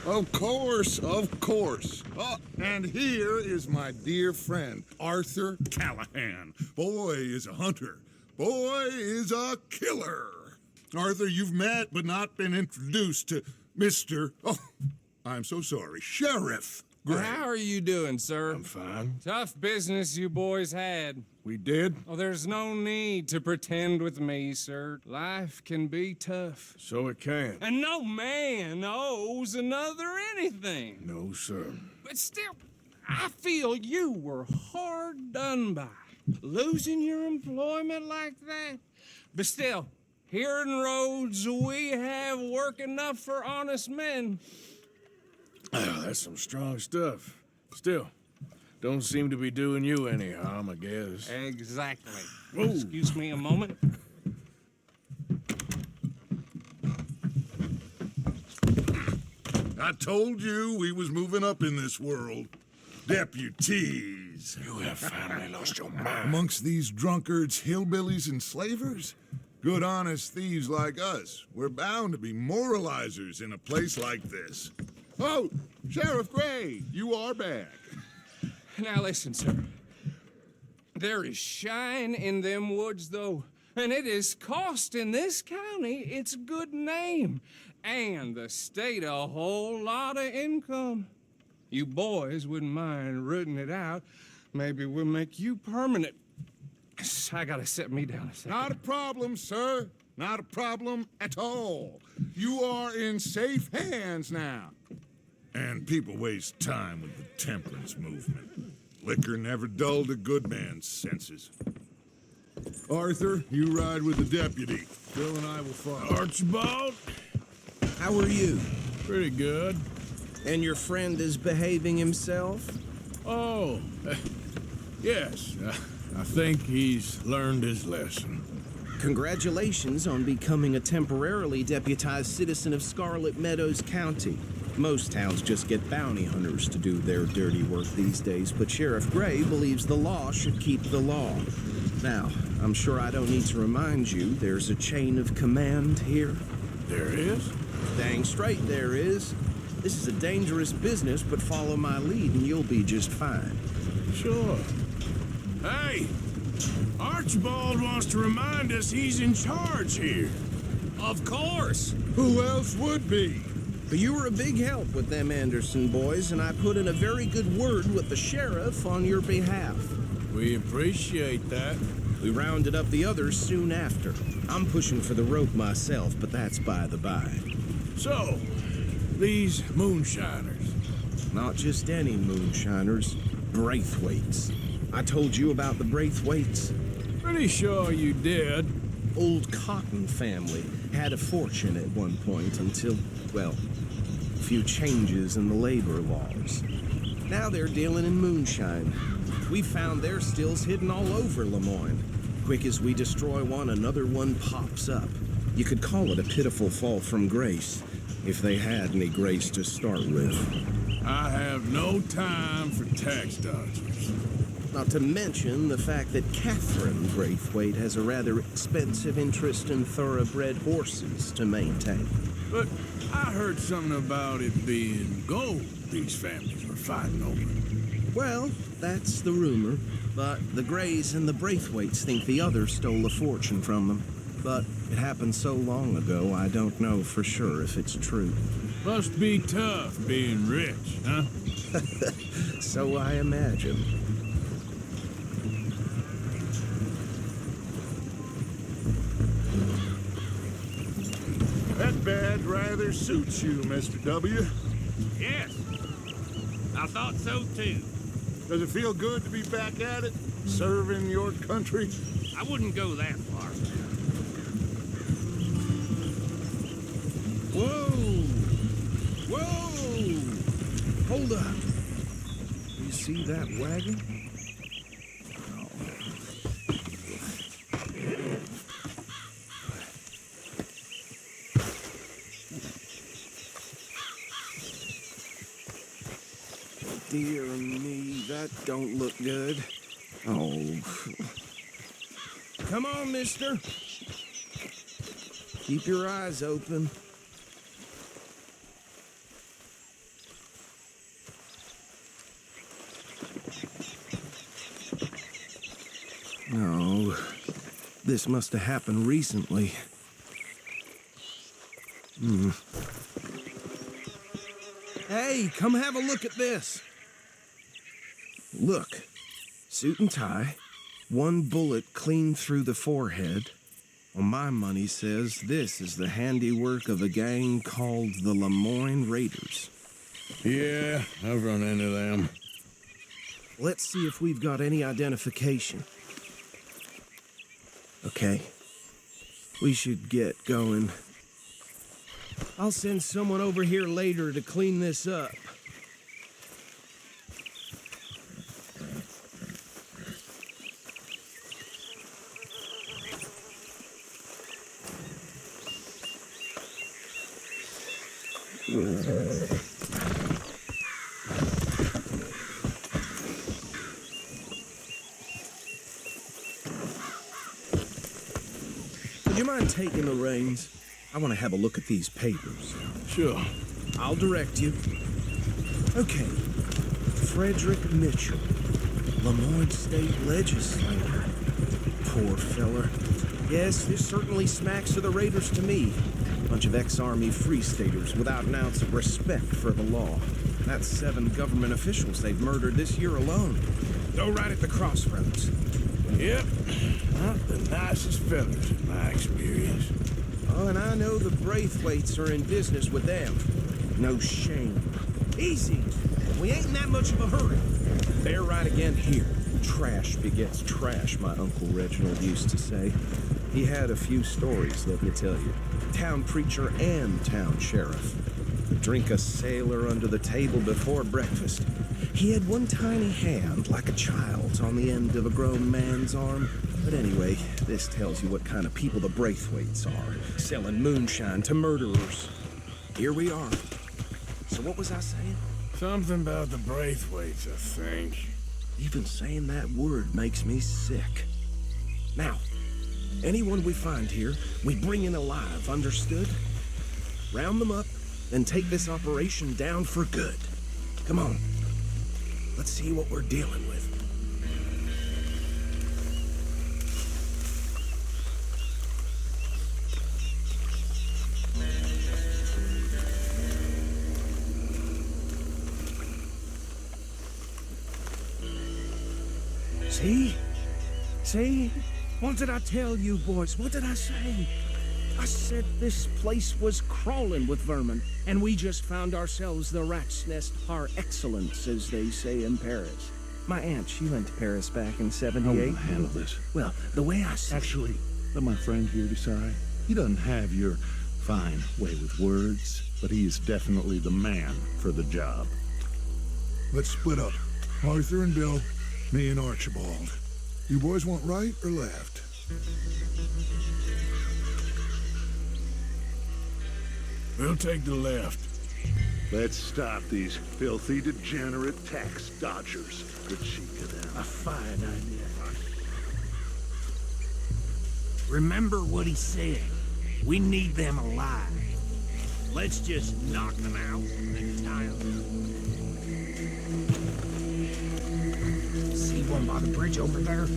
Of course, of course. Oh, and here is my dear friend, Arthur Callahan. Boy is a hunter. Boy is a killer. Arthur, you've met but not been introduced to Mr. Oh, I'm so sorry, Sheriff Gray. How are you doing, sir? I'm fine. Tough business you boys had. We did? Oh, there's no need to pretend with me, sir. Life can be tough. So it can. And no man owes another anything. No, sir. But still, I feel you were hard done by. Losing your employment like that. But still, here in Rhodes, we have work enough for honest men. Oh, that's some strong stuff. Still, don't seem to be doing you any harm, I guess. Exactly. Whoa. Excuse me a moment. I told you we was moving up in this world. Deputies. You have finally lost your mind. Amongst these drunkards, hillbillies, and slavers? Good honest thieves like us. We're bound to be moralizers in a place like this. Oh, Sheriff Gray, you are back. Now listen, sir. There is shine in them woods, though, and it is costing this county its good name and the state a whole lot of income. You boys wouldn't mind rooting it out. Maybe we'll make you permanent. I gotta set me down a second. Not a problem, sir. Not a problem at all. You are in safe hands now. And people waste time with the temperance movement. Liquor never dulled a good man's senses. Arthur, you ride with the deputy. Bill and I will follow. Archibald? How are you? Pretty good. And your friend is behaving himself? Oh, yes. I think he's learned his lesson. Congratulations on becoming a temporarily deputized citizen of Scarlet Meadows County. Most towns just get bounty hunters to do their dirty work these days, but Sheriff Gray believes the law should keep the law. Now, I'm sure I don't need to remind you there's a chain of command here. There is? Dang straight there is. This is a dangerous business, but follow my lead and you'll be just fine. Sure. Hey, Archibald wants to remind us he's in charge here. Of course. Who else would be? But you were a big help with them Anderson boys, and I put in a very good word with the sheriff on your behalf. We appreciate that. We rounded up the others soon after. I'm pushing for the rope myself, but that's by the by. So, these moonshiners. Not just any moonshiners, Braithwaites. I told you about the Braithwaites. Pretty sure you did. Old Cotton family had a fortune at one point until, well, a few changes in the labor laws. Now they're dealing in moonshine. We found their stills hidden all over Lemoyne. Quick as we destroy one, another one pops up. You could call it a pitiful fall from grace, if they had any grace to start with. I have no time for tax dodgers. Not to mention the fact that Catherine Braithwaite has a rather expensive interest in thoroughbred horses to maintain. But I heard something about it being gold these families were fighting over. Well, that's the rumor. But the Grays and the Braithwaites think the others stole a fortune from them. But it happened so long ago, I don't know for sure if it's true. Must be tough being rich, huh? So I imagine. That badge rather suits you, Mr. W. Yes, I thought so too. Does it feel good to be back at it, serving your country? I wouldn't go that far. Whoa! Whoa! Hold up. You see that wagon? Dear me, that don't look good. Oh. Come on, mister. Keep your eyes open. This must have happened recently. Hey, come have a look at this. Look, suit and tie, one bullet clean through the forehead. Well, my money says this is the handiwork of a gang called the Lemoyne Raiders. Yeah, I've run into them. Let's see if we've got any identification. Okay, we should get going. I'll send someone over here later to clean this up. Would you mind taking the reins? I want to have a look at these papers. Sure. I'll direct you. Okay. Frederick Mitchell, Lemoyne State Legislator. Poor feller. Yes, this certainly smacks of the Raiders to me. Bunch of ex-Army Free Staters without an ounce of respect for the law. That's 7 government officials they've murdered this year alone. Go right at the crossroads. Yep. Not the nicest fellas in my experience. Oh, and I know the Braithwaites are in business with them. No shame. Easy. We ain't in that much of a hurry. They're right again here. Trash begets trash, my Uncle Reginald used to say. He had a few stories, let me tell you. Town preacher and town sheriff. Would drink a sailor under the table before breakfast. He had one tiny hand, like a child's, on the end of a grown man's arm. But anyway, this tells you what kind of people the Braithwaites are, selling moonshine to murderers. Here we are. So what was I saying? Something about the Braithwaites, I think. Even saying that word makes me sick. Now, anyone we find here, we bring in alive, understood? Round them up, then take this operation down for good. Come on. Let's see what we're dealing with. See? See? What did I tell you, boys? What did I say? I said this place was crawling with vermin, and we just found ourselves the rat's nest par excellence, as they say in Paris. My aunt, she went to Paris back in '78. How will I handle this? Well, the way I see Actually, let my friend here decide. He doesn't have your fine way with words, but he is definitely the man for the job. Let's split up. Arthur and Bill, me and Archibald. You boys want right or left? We'll take the left. Let's stop these filthy, degenerate tax dodgers. Good cheek of them. A fine idea. Remember what he said. We need them alive. Let's just knock them out and tie them. See one by the bridge over there?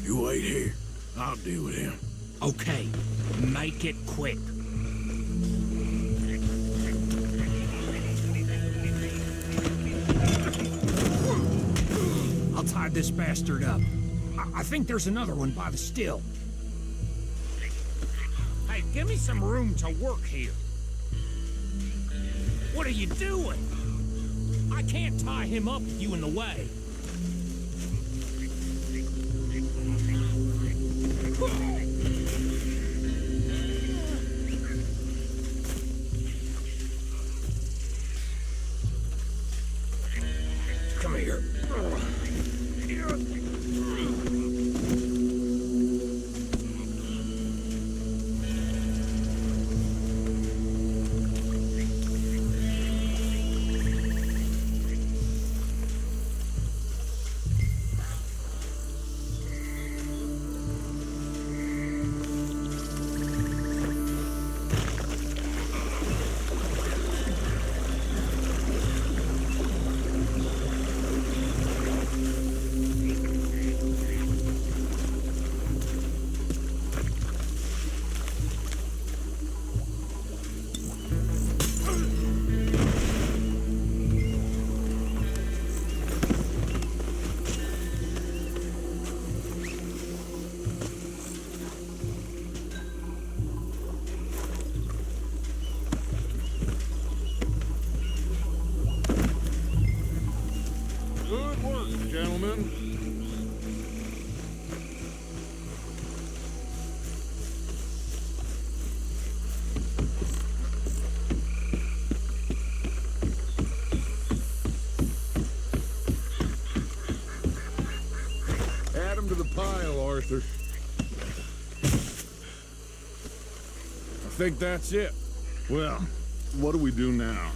You wait here. I'll deal with him. Okay, make it quick. I'll tie this bastard up. I think there's another one by the still. Hey, give me some room to work here. What are you doing? I can't tie him up with you in the way. Come here. think that's it. Well, what do we do now?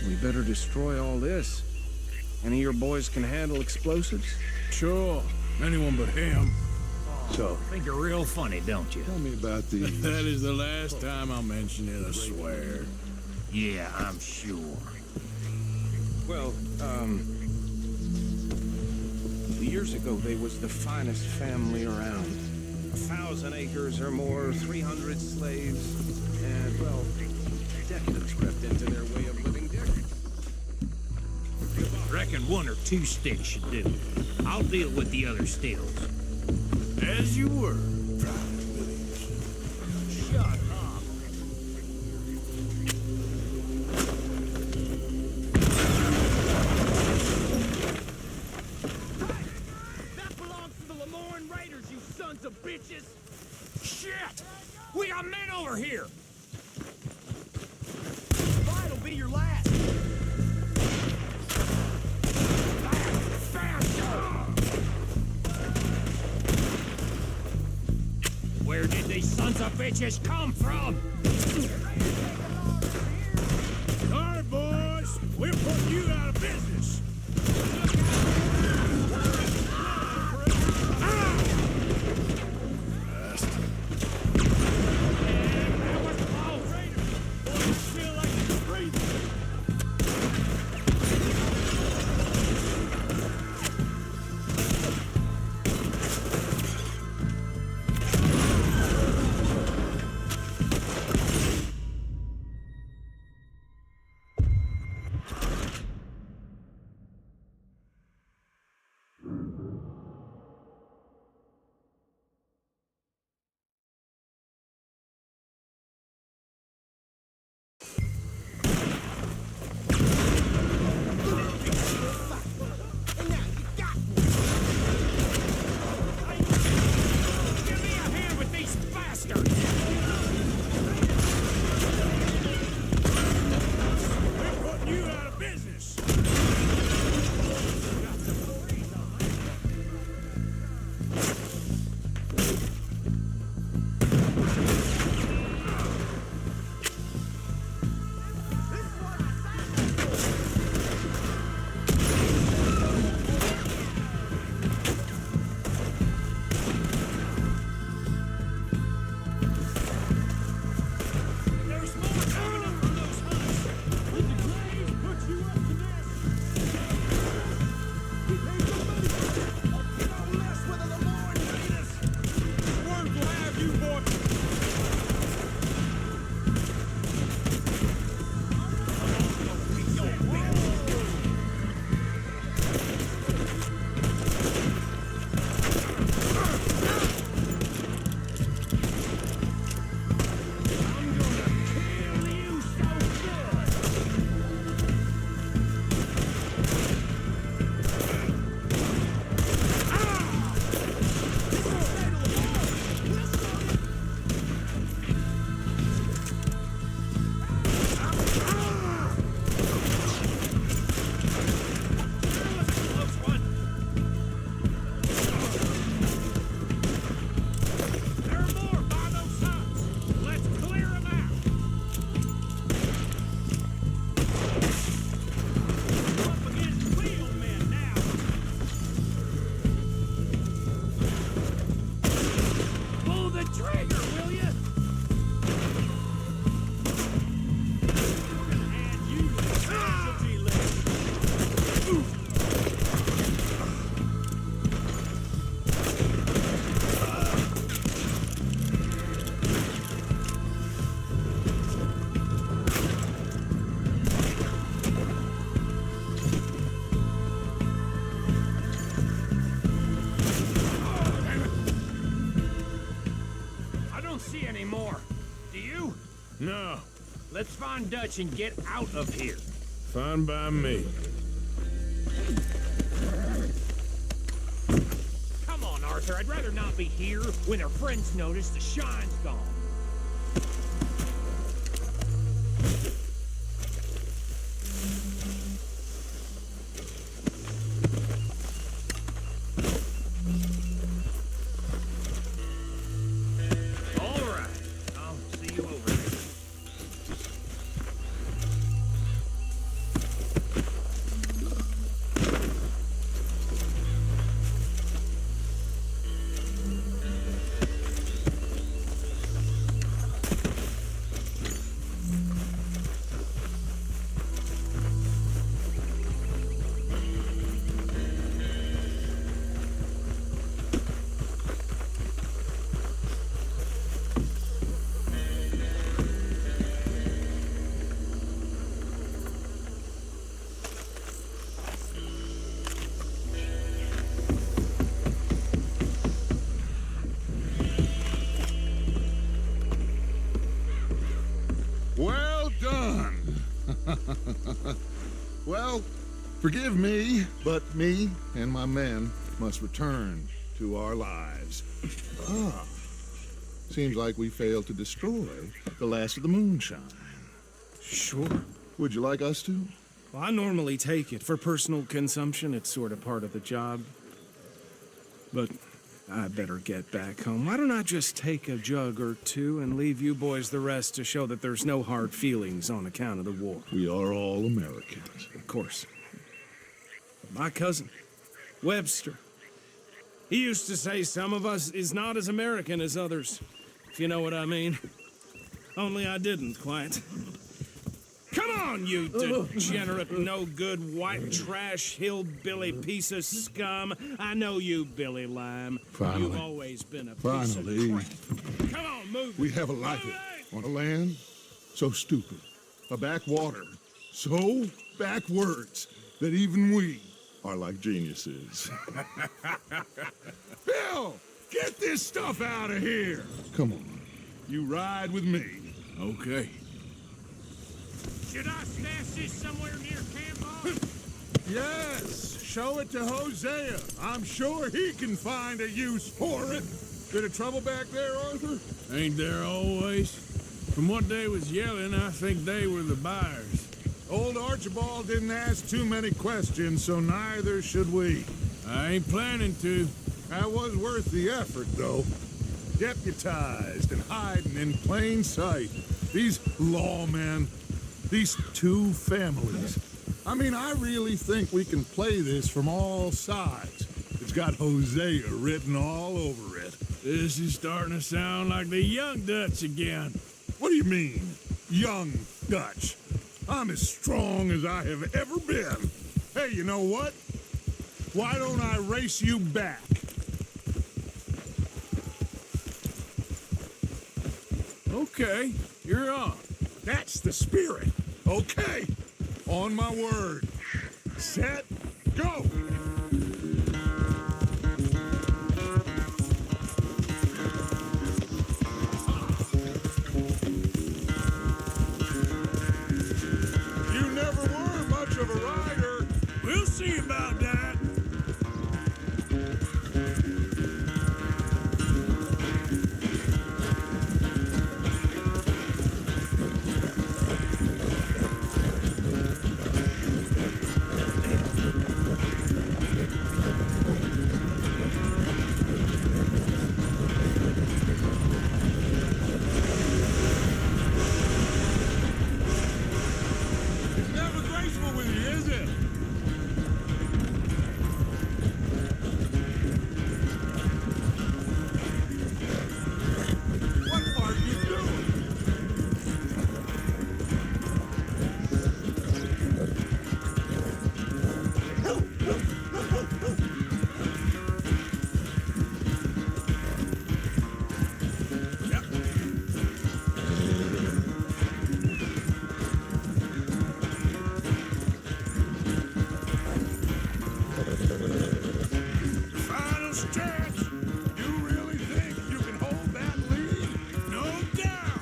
We better destroy all this. Any of your boys can handle explosives? Sure, anyone but him. So, Think you're real funny, don't you? tell me about these. That is the last time I'll mention it, I swear. Yeah, I'm sure. Well, years ago, they was the finest family around. 1,000 acres or more, 300 slaves, and, well, decadence crept into their way of living there. Reckon 1 or 2 sticks should do. I'll deal with the other stills. As you were. Shut up. That belongs to the Lemoyne Raiders, you sons of bitches! Shit! We got men over here! Fight will be your last! Where did these sons of bitches come from? All right, boys, we're putting you out of business. No. Let's find Dutch and get out of here. Fine by me. Come on, Arthur. I'd rather not be here when our friends notice the shine's gone. All right. I'll Well, forgive me, but me and my men must return to our lives. Seems like we failed to destroy the last of the moonshine. Sure. Would you like us to? Well, I normally take it. For personal consumption, it's sort of part of the job. But I better get back home. Why don't I just take a jug or two and leave you boys the rest to show that there's no hard feelings on account of the war? We are all Americans. Of course. My cousin, Webster, he used to say some of us is not as American as others, if you know what I mean. Only I didn't quite. Come on, you degenerate, no-good, white trash, hillbilly piece of scum. I know you, Billy Lime. Finally. You've always been a piece Finally. of crap. Come on, move We it. have a life Move it! on a land so stupid, a backwater so backwards that even we are like geniuses. Bill, get this stuff out of here. Come on, you ride with me. Okay. Should I stash this somewhere near camp, boss? Yes, show it to Hosea. I'm sure he can find a use for it. Bit of trouble back there, Arthur? Ain't there always? From what they was yelling, I think they were the buyers. Old Archibald didn't ask too many questions, so neither should we. I ain't planning to. That was worth the effort, though. Deputized and hiding in plain sight. These lawmen, these two families. I mean, I really think we can play this from all sides. It's got Hosea written all over it. This is starting to sound like the Young Dutch again. What do you mean, young Dutch? I'm as strong as I have ever been. Hey, you know what? Why don't I race you back? Okay, you're on. That's the spirit. Okay, on my word. Set, go! You never were much of a rider. We'll see about that. It's never graceful with you, is it? What are you doing? Final stretch! You really think you can hold that lead? No doubt!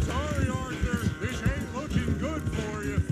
Sorry, Arthur. This ain't looking good for you.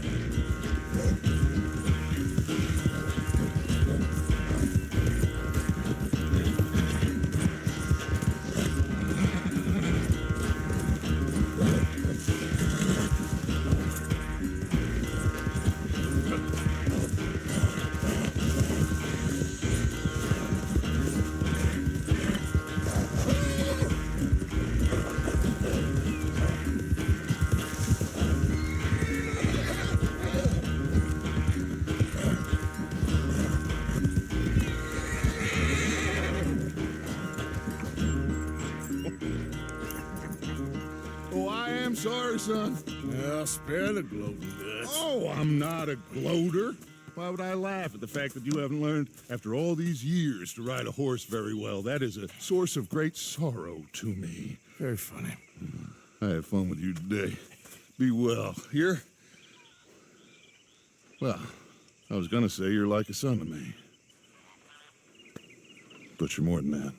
Oh, I am sorry, son. Well, spare the gloating Dutch. Oh, I'm not a gloater. Why would I laugh at the fact that you haven't learned, after all these years, to ride a horse very well? That is a source of great sorrow to me. Very funny. I had fun with you today. Be well. Here? Well, I was gonna say you're like a son to me. But you're more than that.